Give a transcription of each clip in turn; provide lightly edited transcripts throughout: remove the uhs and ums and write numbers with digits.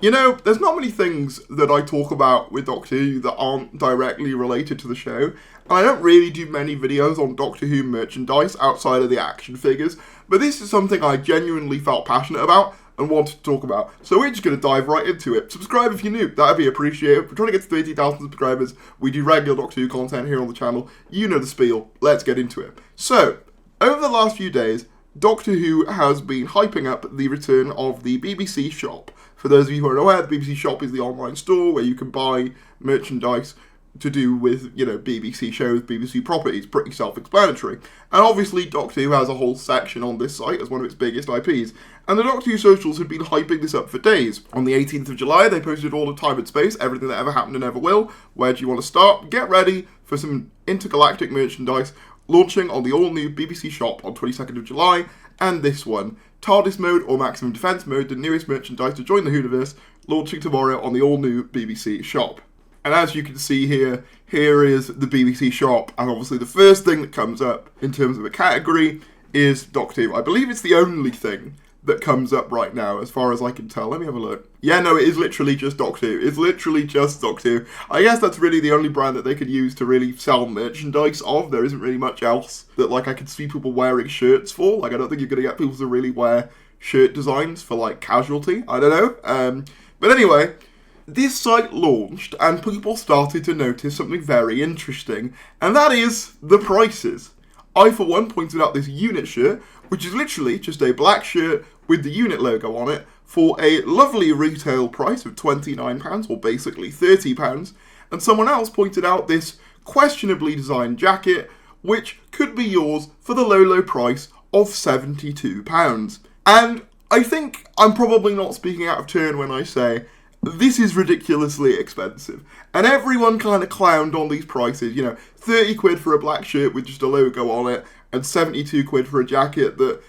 You know, there's not many things that I talk about with Doctor Who that aren't directly related to the show, and I don't really do many videos on Doctor Who merchandise outside of the action figures, but this is something I genuinely felt passionate about and wanted to talk about, so we're just going to dive right into it. Subscribe if you're new, that'd be appreciated. We're trying to get to 30,000 subscribers, we do regular Doctor Who content here on the channel, you know the spiel, let's get into it. So, over the last few days, Doctor Who has been hyping up the return of the BBC shop. For those of you who are aware, the BBC shop is the online store where you can buy merchandise to do with, you know, BBC shows, BBC properties, pretty self-explanatory. And obviously Doctor Who has a whole section on this site as one of its biggest IPs. And the Doctor Who socials had been hyping this up for days. On the 18th of July, they posted all the time and space, everything that ever happened and ever will. Where do you want to start? Get ready for some intergalactic merchandise launching on the all-new BBC shop on 22nd of July. And this one, TARDIS mode or maximum defense mode, the newest merchandise to join the Whoniverse, launching tomorrow on the all-new BBC shop. And as you can see here, here is the BBC shop, and obviously the first thing that comes up in terms of a category is Doctor Who. I believe it's the only thing that comes up right now, as far as I can tell. Let me have a look. Yeah, no, it is literally just Doctor Who. It's literally just Doctor Who. I guess that's really the only brand that they could use to really sell merchandise of. There isn't really much else that, like, I could see people wearing shirts for. Like, I don't think you're going to get people to really wear shirt designs for, like, casualty. I don't know. But anyway, this site launched, and people started to notice something very interesting, and that is the prices. I, for one, pointed out this unit shirt, which is literally just a black shirt with the unit logo on it, for a lovely retail price of £29, or basically £30, and someone else pointed out this questionably designed jacket, which could be yours for the low price of £72. And I think I'm probably not speaking out of turn when I say this is ridiculously expensive. And everyone kind of clowned on these prices, you know, 30 quid for a black shirt with just a logo on it, and 72 quid for a jacket that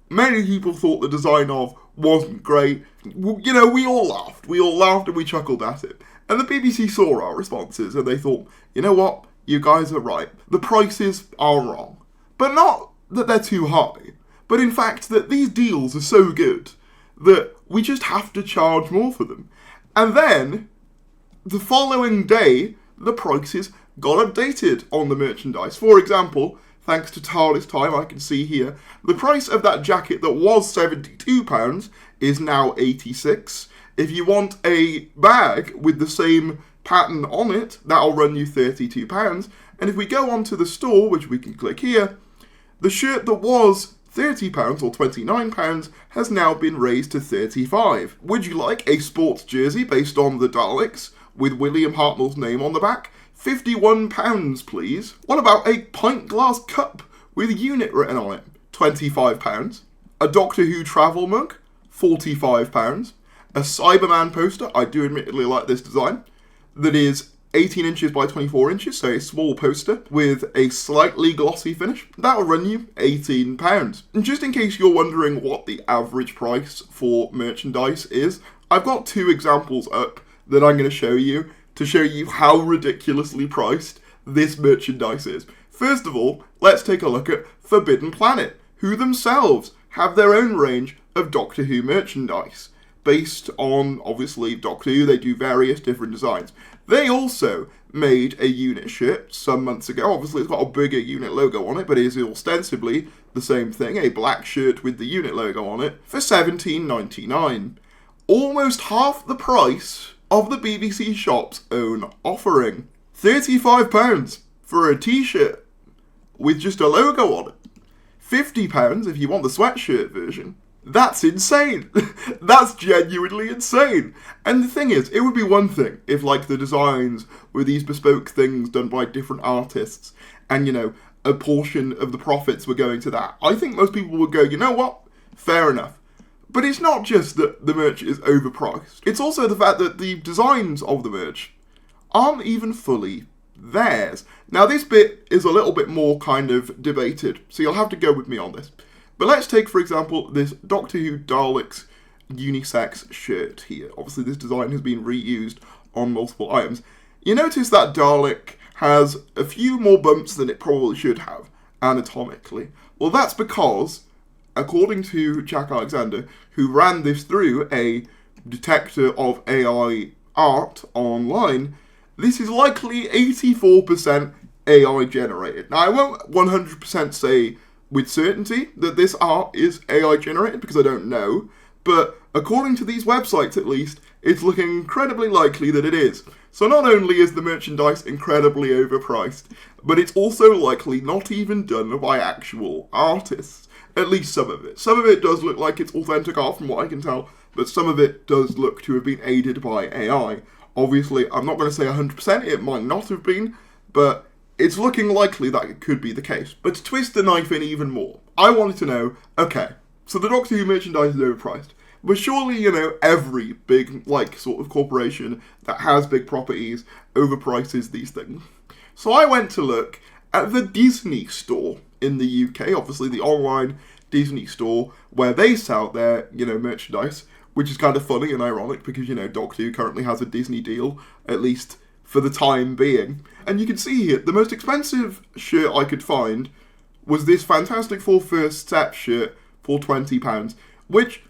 many people thought the design of wasn't great. You know, we all laughed and we chuckled at it. And the BBC saw our responses and they thought, you know what, you guys are right. The prices are wrong. But not that they're too high, but in fact that these deals are so good that we just have to charge more for them. And then, the following day, the prices got updated on the merchandise. For example, thanks to TARDIS time, I can see here, the price of that jacket that was £72 is now £86. If you want a bag with the same pattern on it, that'll run you £32. And if we go onto the store, which we can click here, the shirt that was £30 or £29 has now been raised to £35. Would you like a sports jersey based on the Daleks with William Hartnell's name on the back? £51, please. What about a pint glass cup with unit written on it? £25. A Doctor Who travel mug? £45. A Cyberman poster, I do admittedly like this design, that is 18 inches by 24 inches, so a small poster with a slightly glossy finish. That'll run you £18. And just in case you're wondering what the average price for merchandise is, I've got two examples up that I'm going to show you how ridiculously priced this merchandise is. First of all, let's take a look at Forbidden Planet, who themselves have their own range of Doctor Who merchandise. Based on, obviously, Doctor Who, they do various different designs. They also made a unit shirt some months ago. Obviously, it's got a bigger unit logo on it, but it is ostensibly the same thing, a black shirt with the unit logo on it, for £17.99. Almost half the price of the BBC shop's own offering. £35 for a t-shirt with just a logo on it. £50 if you want the sweatshirt version. That's insane. That's genuinely insane. And the thing is, it would be one thing if, like, the designs were these bespoke things done by different artists and, you know, a portion of the profits were going to that. I think most people would go, you know what? Fair enough. But it's not just that the merch is overpriced. It's also the fact that the designs of the merch aren't even fully theirs. Now, this bit is a little bit more kind of debated, so you'll have to go with me on this. But let's take, for example, this Doctor Who Daleks unisex shirt here. Obviously, this design has been reused on multiple items. You notice that Dalek has a few more bumps than it probably should have, anatomically. Well, that's because, according to Jack Alexander, who ran this through a detector of AI art online, this is likely 84% AI generated. Now, I won't 100% say with certainty that this art is AI generated because I don't know, but according to these websites at least, it's looking incredibly likely that it is. So not only is the merchandise incredibly overpriced, but it's also likely not even done by actual artists. At least some of it. Some of it does look like it's authentic art from what I can tell, but some of it does look to have been aided by AI. Obviously, I'm not going to say 100%, it might not have been, but it's looking likely that it could be the case. But to twist the knife in even more, I wanted to know, okay, so the Doctor Who merchandise is overpriced, but surely, every big, sort of corporation that has big properties overprices these things. So I went to look at the Disney store in the UK, obviously the online Disney store, where they sell their, merchandise, which is kind of funny and ironic because, Doctor Who currently has a Disney deal, at least for the time being. And you can see here, the most expensive shirt I could find was this fantastic full first step shirt for £20, which,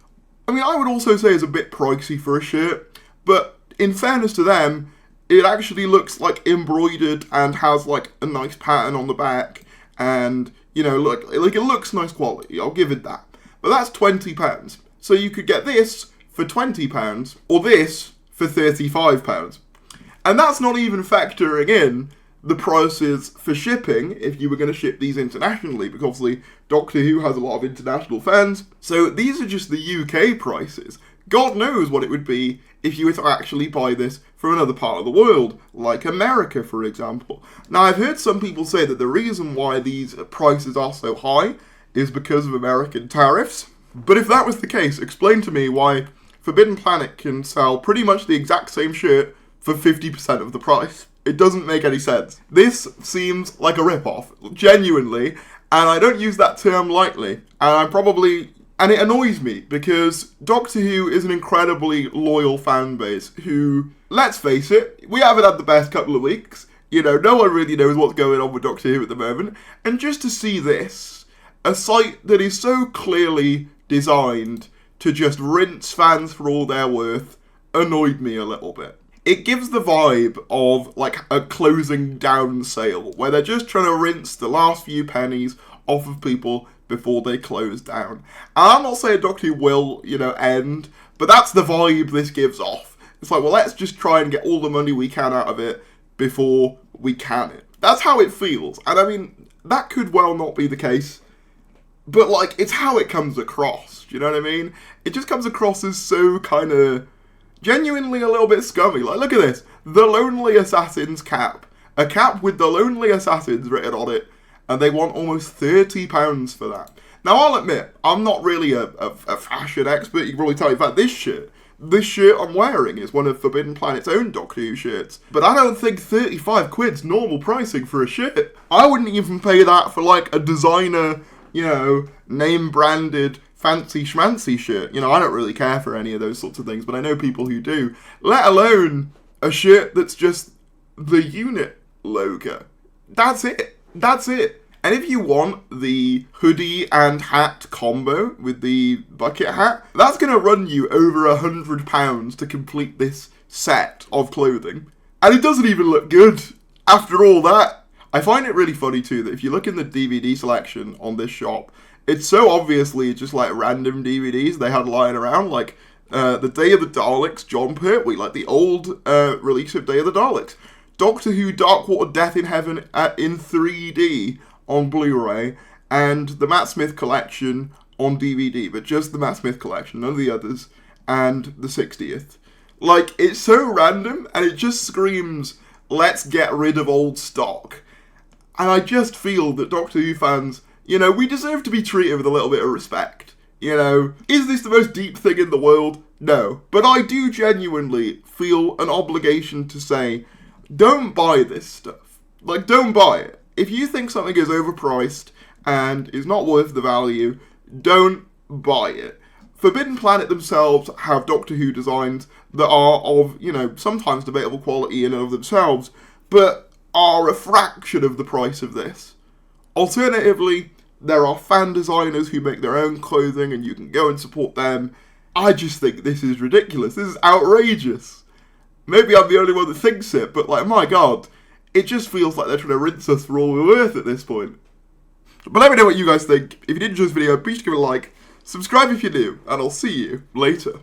I would also say is a bit pricey for a shirt, but in fairness to them, it actually looks like embroidered and has a nice pattern on the back, and, look, it looks nice quality, I'll give it that. But that's £20. So you could get this for £20, or this for £35. And that's not even factoring in the prices for shipping, if you were going to ship these internationally, because obviously Doctor Who has a lot of international fans. So these are just the UK prices. God knows what it would be if you were to actually buy this from another part of the world, like America, for example. Now, I've heard some people say that the reason why these prices are so high is because of American tariffs. But if that was the case, explain to me why Forbidden Planet can sell pretty much the exact same shirt for 50% of the price. It doesn't make any sense. This seems like a rip-off, genuinely, and I don't use that term lightly. And it annoys me, because Doctor Who is an incredibly loyal fan base who, let's face it, we haven't had the best couple of weeks. No one really knows what's going on with Doctor Who at the moment. And just to see this, a site that is so clearly designed to just rinse fans for all they're worth, annoyed me a little bit. It gives the vibe of, a closing down sale, where they're just trying to rinse the last few pennies off of people before they close down. And I'm not saying Doctor Who will, end, but that's the vibe this gives off. It's well, let's just try and get all the money we can out of it before we can it. That's how it feels. And that could well not be the case, but, it's how it comes across. Do you know what I mean? It just comes across as so kind of genuinely a little bit scummy. Look at this. The Lonely Assassin's cap. A cap with the Lonely Assassins written on it, and they want almost £30 for that. Now, I'll admit, I'm not really a fashion expert. You can probably tell. In fact, this shirt I'm wearing is one of Forbidden Planet's own Doctor Who shirts. But I don't think 35 quid's normal pricing for a shirt. I wouldn't even pay that for, a designer, name-branded fancy schmancy shirt. I don't really care for any of those sorts of things, but I know people who do. Let alone a shirt that's just the unit logo. That's it. And if you want the hoodie and hat combo with the bucket hat, that's going to run you over £100 to complete this set of clothing. And it doesn't even look good after all that. I find it really funny too that if you look in the DVD selection on this shop, it's so obviously just random DVDs they had lying around, the Day of the Daleks, John Pertwee, the old release of Day of the Daleks. Doctor Who Dark Water Death in Heaven in 3D on Blu-ray, and the Matt Smith collection on DVD, but just the Matt Smith collection, none of the others, and the 60th. It's so random, and it just screams, let's get rid of old stock. And I just feel that Doctor Who fans, we deserve to be treated with a little bit of respect. Is this the most deep thing in the world? No. But I do genuinely feel an obligation to say, don't buy this stuff. Don't buy it. If you think something is overpriced and is not worth the value, don't buy it. Forbidden Planet themselves have Doctor Who designs that are of, sometimes debatable quality in and of themselves, but are a fraction of the price of this. Alternatively, there are fan designers who make their own clothing and you can go and support them. I just think this is ridiculous. This is outrageous. Maybe I'm the only one that thinks it, but like, my god, it just feels like they're trying to rinse us for all we're worth at this point. But let me know what you guys think. If you did enjoy this video, be sure to give it a like, subscribe if you're new, and I'll see you later.